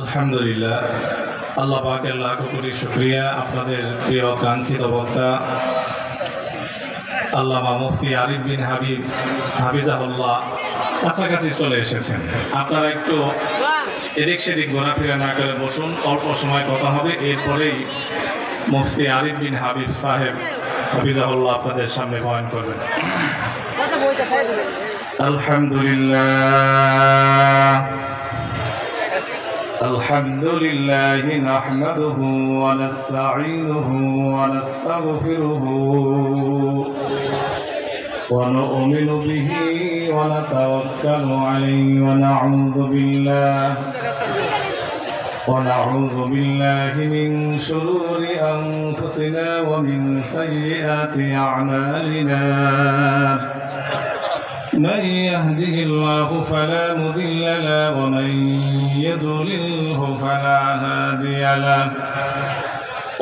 আলহামদুলিল্লাহ, আল্লাহ পাকের লাখ কোটি শুকরিয়া। আপনাদের প্রিয় কাঙ্ক্ষিত বক্তা আল্লামা মুফতি আরিফ বিন হাফিজাহুল্লাহ কাছাকাছি চলে এসেছেন। আপনারা একটু এদিক সেদিক ঘোরাফেরা না করে বসুন, অল্প সময় কথা হবে, এরপরেই মুফতি আরিফ বিন হাবিব সাহেব হাফিজাহুল্লাহ আপনাদের সামনে বয়ান করবেন। আলহামদুলিল্লাহ الحمد لله نحمده ونستعينه ونستغفره ونؤمن به ونتوكل عليه ونعوذ بالله من شرور أنفسنا ومن سيئات أعمالنا. من يهده الله فلا مضل له ومن يضلله فلا هادي له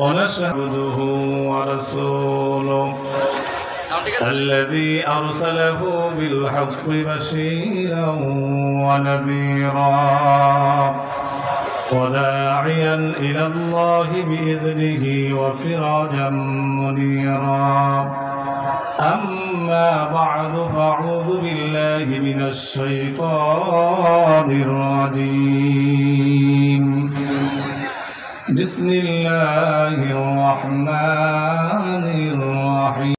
ونشهده ورسوله الذي أرسله بالحق بشيرا ونذيرا وداعيا إلى الله بإذنه وسراجا منيرا. أما بعد فأعوذ بالله من الشيطان الرجيم. بسم الله الرحمن الرحيم.